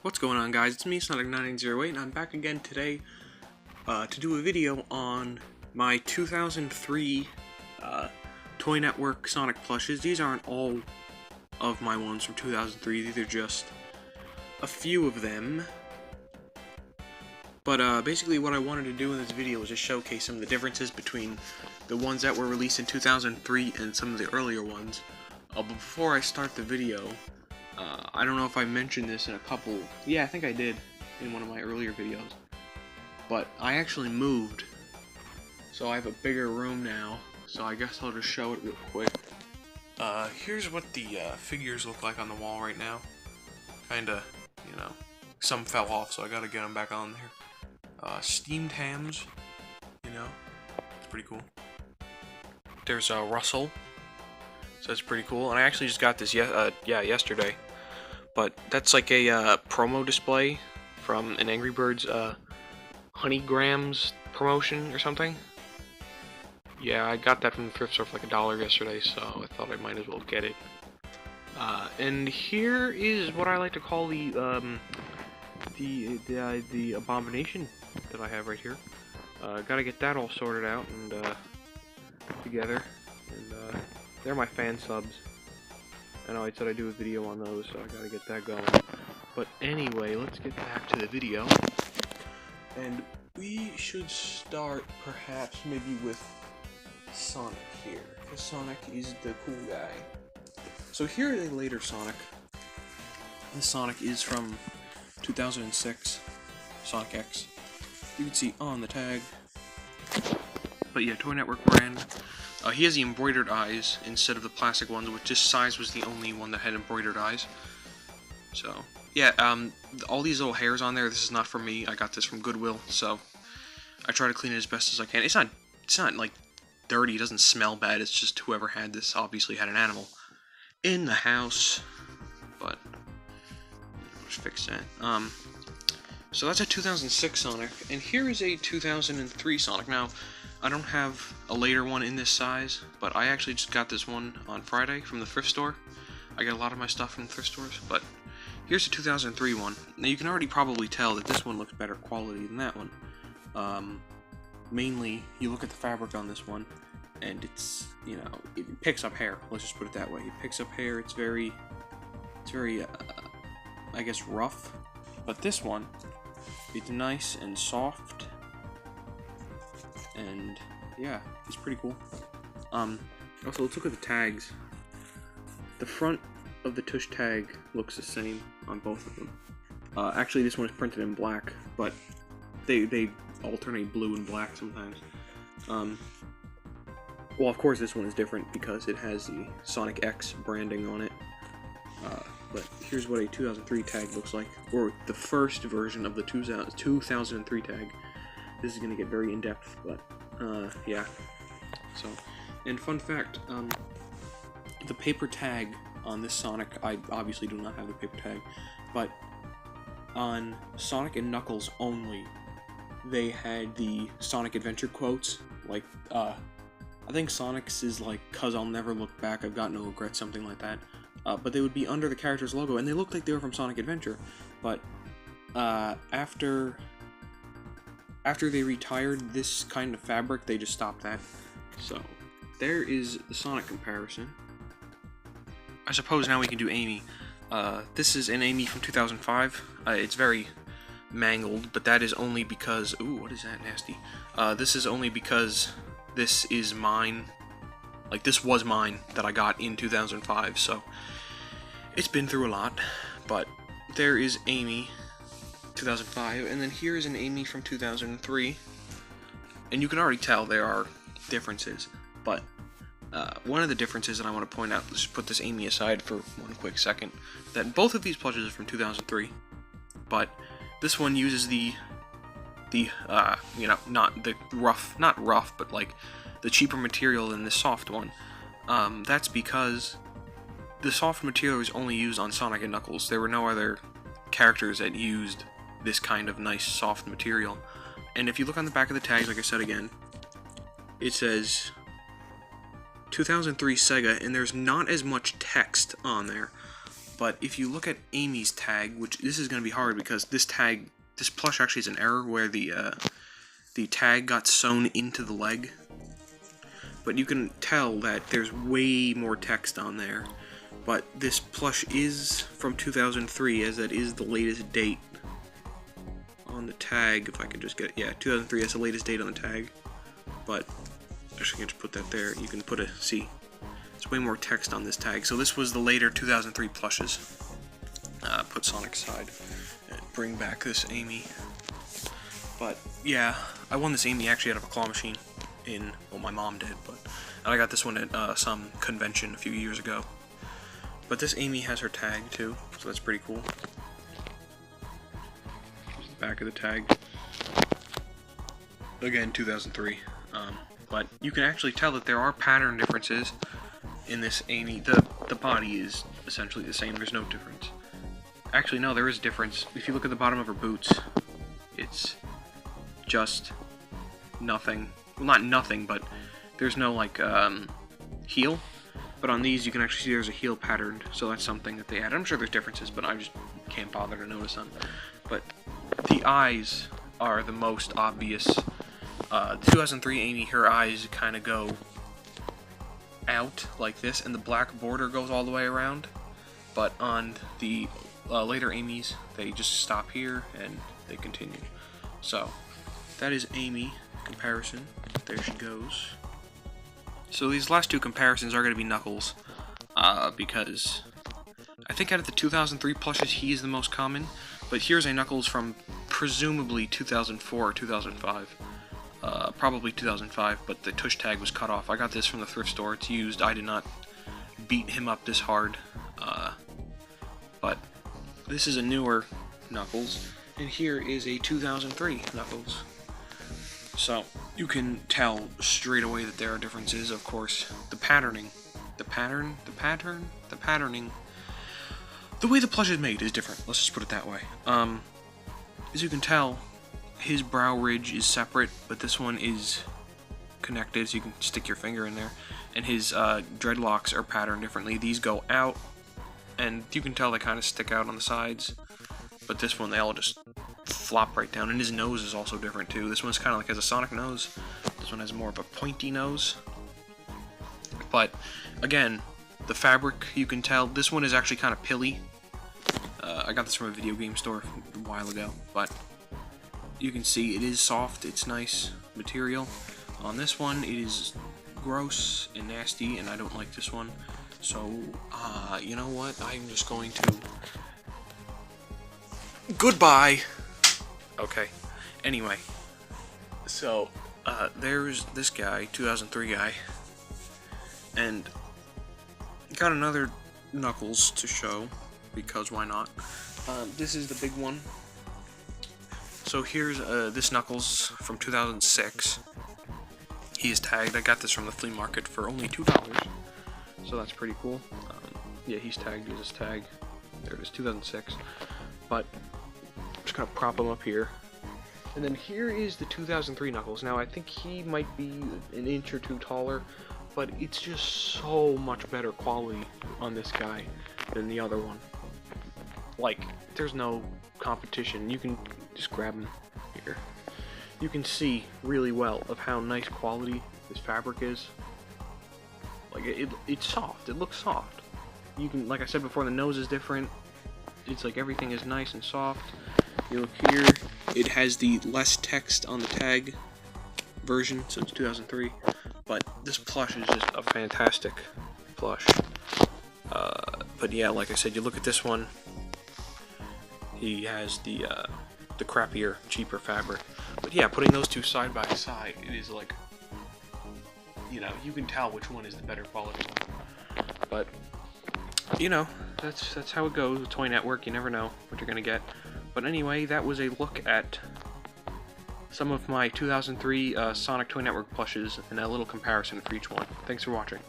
What's going on, guys? It's me, Sonic9908, and I'm back again today to do a video on my 2003 Toy Network Sonic plushes. These aren't all of my ones from 2003, these are just a few of them. But basically what I wanted to do in this video was just showcase some of the differences between the ones that were released in 2003 and some of the earlier ones. But before I start the video, I don't know if I mentioned this in a couple... Yeah, I think I did in one of my earlier videos. But I actually moved, so I have a bigger room now, so I guess I'll just show it real quick. Here's what the figures look like on the wall right now. Kinda, you know, some fell off, so I gotta get them back on there. Steamed hams, you know, it's pretty cool. There's Russell, so that's pretty cool, and I actually just got this yesterday. But that's like a promo display from an Angry Birds Honeygrams promotion or something. Yeah, I got that from the thrift store for like $1 yesterday, so I thought I might as well get it. And here is what I like to call the abomination that I have right here. Gotta get that all sorted out and together. And they're my fan subs. I know I said I'd do a video on those, so I gotta get that going. But anyway, let's get back to the video. And we should start, perhaps, maybe with Sonic here. Because Sonic is the cool guy. So here is a later Sonic. This Sonic is from 2006. Sonic X. You can see on the tag. But yeah, Toy Network brand. He has the embroidered eyes instead of the plastic ones, which this size was the only one that had embroidered eyes. So, yeah, all these little hairs on there, this is not from me. I got this from Goodwill, so I try to clean it as best as I can. It's not like dirty, it doesn't smell bad, it's just whoever had this obviously had an animal in the house. But let's fix that. So that's a 2006 Sonic, and here is a 2003 Sonic. Now, I don't have a later one in this size, but I actually just got this one on Friday from the thrift store. I get a lot of my stuff from thrift stores, but here's a 2003 one. Now you can already probably tell that this one looks better quality than that one. Mainly, you look at the fabric on this one, and it's, you know, it picks up hair. Let's just put it that way. It picks up hair. It's very, I guess, rough. But this one, it's nice and soft. And yeah, it's pretty cool. Also, let's look at the tags. The front of the tush tag looks the same on both of them. Actually, this one is printed in black, but they alternate blue and black sometimes. Well, of course, this one is different because it has the Sonic X branding on it. But here's what a 2003 tag looks like, or the first version of the 2003 tag. This is going to get very in-depth, but, yeah. So, and fun fact, the paper tag on this Sonic, I obviously do not have the paper tag, but on Sonic and Knuckles only, they had the Sonic Adventure quotes, like, I think Sonic's is like, "'Cause I'll never look back, I've got no regrets," something like that. But they would be under the character's logo, and they looked like they were from Sonic Adventure, but, after they retired this kind of fabric, they just stopped that. So, there is the Sonic comparison. I suppose now we can do Amy. This is an Amy from 2005. It's very mangled, but that is only because... Ooh, what is that nasty? This is only because this is mine. Like, this was mine that I got in 2005, so... It's been through a lot, but there is Amy... 2005, and then here is an Amy from 2003, and you can already tell there are differences, but one of the differences that I want to point out, let's just put this Amy aside for one quick second, that both of these plushes are from 2003, but this one uses the you know, not rough, but like the cheaper material than the soft one. That's because the soft material is only used on Sonic and Knuckles. There were no other characters that used this kind of nice soft material. And if you look on the back of the tags, like I said again, it says 2003 Sega, and there's not as much text on there. But if you look at Amy's tag, which this is going to be hard because this plush actually is an error where the tag got sewn into the leg. But you can tell that there's way more text on there. But this plush is from 2003, as that is the latest date on the tag. If I can just get it. Yeah, 2003 is the latest date on the tag. But actually, I can just put that there. You can put a, see, there's way more text on this tag. So this was the later 2003 plushes. Put Sonic aside and bring back this Amy. But yeah, I won this Amy actually out of a claw machine. Well, my mom did, but I got this one at some convention a few years ago. But this Amy has her tag too, so that's pretty cool. Here's the back of the tag. Again, 2003. But you can actually tell that there are pattern differences in this Amy. The body is essentially the same. There's no difference. Actually, no, there is a difference. If you look at the bottom of her boots, it's just nothing. Well, not nothing, but there's no, like, heel. But on these, you can actually see there's a heel patterned, so that's something that they add. I'm sure there's differences, but I just can't bother to notice them. But the eyes are the most obvious. The 2003 Amy, her eyes kind of go out like this, and the black border goes all the way around. But on the later Amy's, they just stop here, and they continue. So, that is Amy comparison. There she goes. So these last two comparisons are going to be Knuckles, because I think out of the 2003 plushes, he is the most common, but here's a Knuckles from presumably 2004 or 2005. Probably 2005, but the tush tag was cut off. I got this from the thrift store. It's used. I did not beat him up this hard, but this is a newer Knuckles, and here is a 2003 Knuckles. So, you can tell straight away that there are differences, of course. The patterning. The patterning. The way the plush is made is different. Let's just put it that way. As you can tell, his brow ridge is separate, but this one is connected, so you can stick your finger in there. And his dreadlocks are patterned differently. These go out, and you can tell they kind of stick out on the sides. But this one, they all just flop right down, and his nose is also different too. This one's kind of like has a Sonic nose. This one has more of a pointy nose. But again, the fabric, you can tell this one is actually kind of pilly. I got this from a video game store a while ago, but you can see it is soft. It's nice material. On this one, it is gross and nasty, and I don't like this one. So, you know what? I'm just going to goodbye. Okay. Anyway, so there's this guy, 2003 guy, and got another Knuckles to show because why not? This is the big one. So here's this Knuckles from 2006. He is tagged. I got this from the flea market for only $2, so that's pretty cool. Yeah, he's tagged. Here's his tag. There it is, 2006. But I'm just gonna prop him up here. And then here is the 2003 Knuckles. Now I think he might be an inch or two taller, but it's just so much better quality on this guy than the other one. Like, there's no competition. You can just grab him here. You can see really well of how nice quality this fabric is. Like, it's soft. It looks soft. You can, like I said before, the nose is different. It's like everything is nice and soft. You look here, it has the less text on the tag version, so it's 2003. But this plush is just a fantastic plush. But yeah, like I said, you look at this one, he has the crappier, cheaper fabric. But yeah, putting those two side by side, it is like, you know, you can tell which one is the better quality one. But, you know, that's how it goes with Toy Network. You never know what you're gonna get. But anyway, that was a look at some of my 2003 Sonic Toy Network plushes and a little comparison for each one. Thanks for watching.